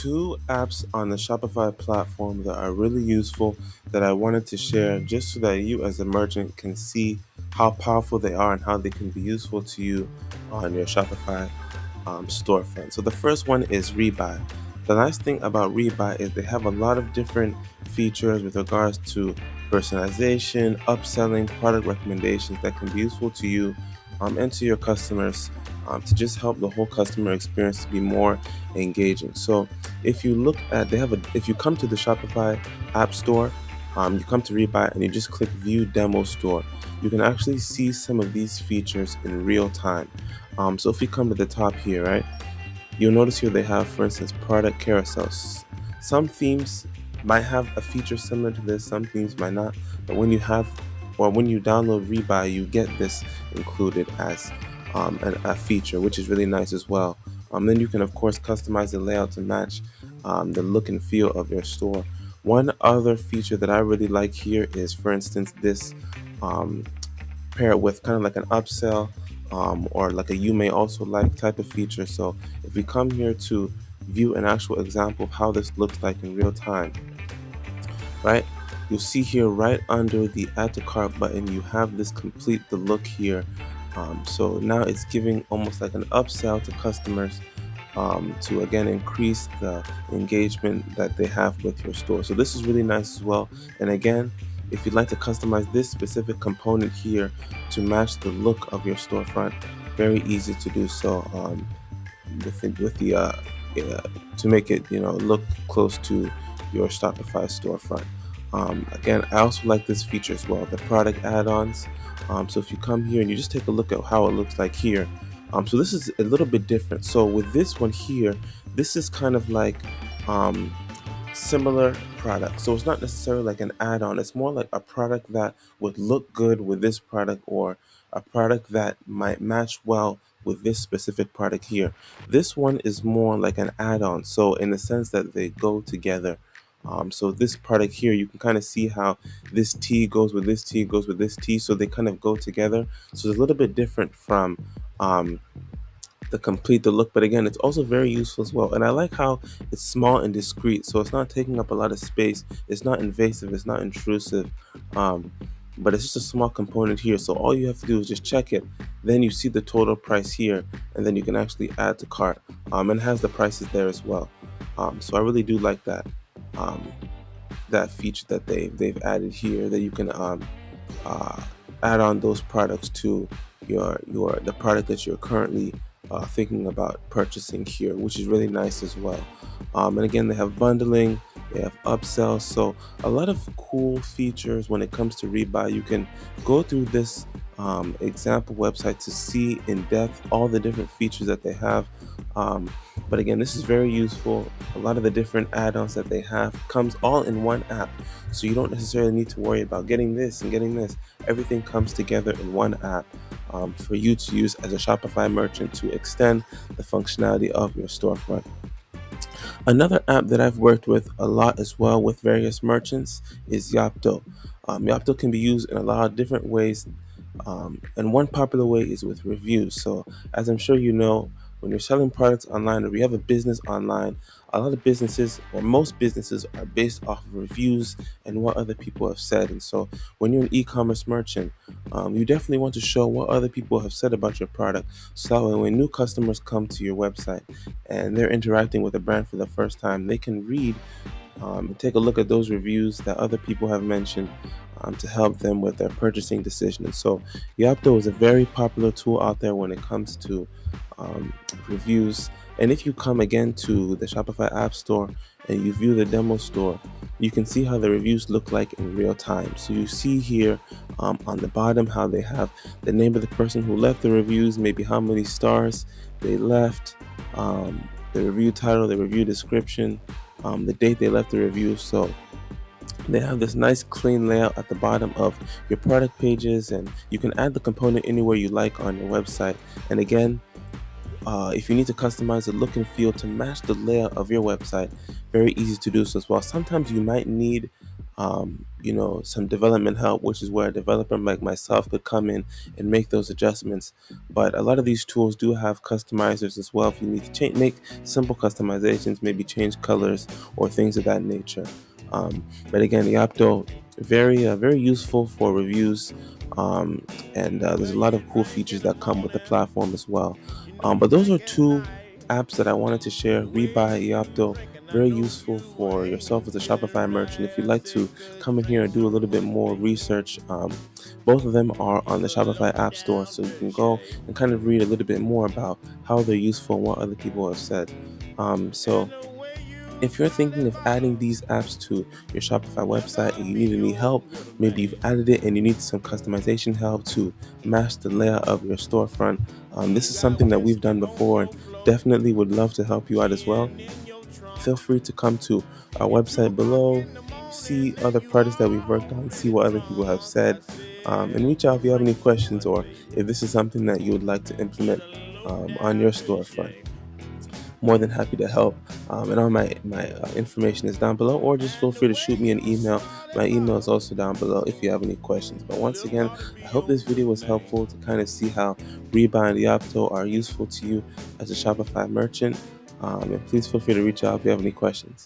two apps on the Shopify platform that are really useful that I wanted to share just so that you as a merchant can see how powerful they are and how they can be useful to you on your Shopify storefront. So the first one is Rebuy. The nice thing about Rebuy is they have a lot of different features with regards to personalization, upselling, product recommendations that can be useful to you and to your customers to just help the whole customer experience to be more engaging. So if you look at, if you come to the Shopify App Store, you come to Rebuy and you just click View Demo Store, you can actually see some of these features in real time. So if you come to the top here, right, you'll notice here they have, for instance, product carousels. Some themes might have a feature similar to this, some themes might not, but when you download Rebuy, you get this included as a feature, which is really nice as well. Then you can, of course, customize the layout to match the look and feel of your store. One other feature that I really like here is, for instance, this um, pair it with kind of like an upsell or like a you may also like type of feature. So if we come here to view an actual example of how this looks like in real time, right? You'll see here right under the add to cart button, you have this complete the look here. So now it's giving almost like an upsell to customers to again increase the engagement that they have with your store. So this is really nice as well. And again, if you'd like to customize this specific component here to match the look of your storefront, very easy to do so to make it look close to your Shopify storefront. Again, I also like this feature as well, the product add-ons. So if you come here and you just take a look at how it looks like here, so this is a little bit different. So with this one here, this is kind of like similar product. So it's not necessarily like an add-on. It's more like a product that would look good with this product, or a product that might match well with this specific product here. This one is more like an add-on. So in the sense that they go together. So this product here, you can kind of see how this tea goes with this tea, goes with this tea. So they kind of go together. So it's a little bit different from um, the look, but again, it's also very useful as well. And I like how it's small and discreet, so it's not taking up a lot of space, it's not invasive, it's not intrusive, but it's just a small component here. So all you have to do is just check it, then you see the total price here, and then you can actually add to cart, and it has the prices there as well. So I really do like um, that feature that they've added here, that you can uh, add on those products to the product that you're currently thinking about purchasing here, which is really nice as well. And again, they have bundling, they have upsells, so a lot of cool features when it comes to Rebuy. You can go through this example website to see in depth all the different features that they have. But again, this is very useful. A lot of the different add-ons that they have comes all in one app, so you don't necessarily need to worry about getting this and getting this. Everything comes together in one app for you to use as a Shopify merchant to extend the functionality of your storefront. Another app that I've worked with a lot as well with various merchants is Yapto. Yapto can be used in a lot of different ways, and one popular way is with reviews. So, as I'm sure you know, when you're selling products online or you have a business online, a lot of businesses, or most businesses, are based off of reviews and what other people have said. And so, when you're an e-commerce merchant, you definitely want to show what other people have said about your product. So that when new customers come to your website and they're interacting with a brand for the first time, they can read and take a look at those reviews that other people have mentioned to help them with their purchasing decision. And so Yapto is a very popular tool out there when it comes to reviews. And if you come again to the Shopify App Store and you view the demo store, you can see how the reviews look like in real time. So you see here on the bottom how they have the name of the person who left the reviews, maybe how many stars they left, the review title, the review description, the date they left the review. So they have this nice clean layout at the bottom of your product pages, and you can add the component anywhere you like on your website. And again, if you need to customize the look and feel to match the layout of your website, very easy to do so as well. Sometimes you might need some development help, which is where a developer like myself could come in and make those adjustments. But a lot of these tools do have customizers as well if you need to make simple customizations, maybe change colors or things of that nature. But again, the Opto, very useful for reviews, and there's a lot of cool features that come with the platform as well. But those are two apps that I wanted to share: Rebuy, Eopto. Very useful for yourself as a Shopify merchant if you'd like to come in here and do a little bit more research. Both of them are on the Shopify App Store, so you can go and kind of read a little bit more about how they're useful and what other people have said. So if you're thinking of adding these apps to your Shopify website and you need any help, maybe you've added it and you need some customization help to match the layout of your storefront, this is something that we've done before and definitely would love to help you out as well. Feel free to come to our website below, see other products that we've worked on, see what other people have said, and reach out if you have any questions or if this is something that you would like to implement on your storefront. More than happy to help. And all my information is down below, or just feel free to shoot me an email. My email is also down below if you have any questions. But once again, I hope this video was helpful to kind of see how Rebuy and Yapto are useful to you as a Shopify merchant. And please feel free to reach out if you have any questions.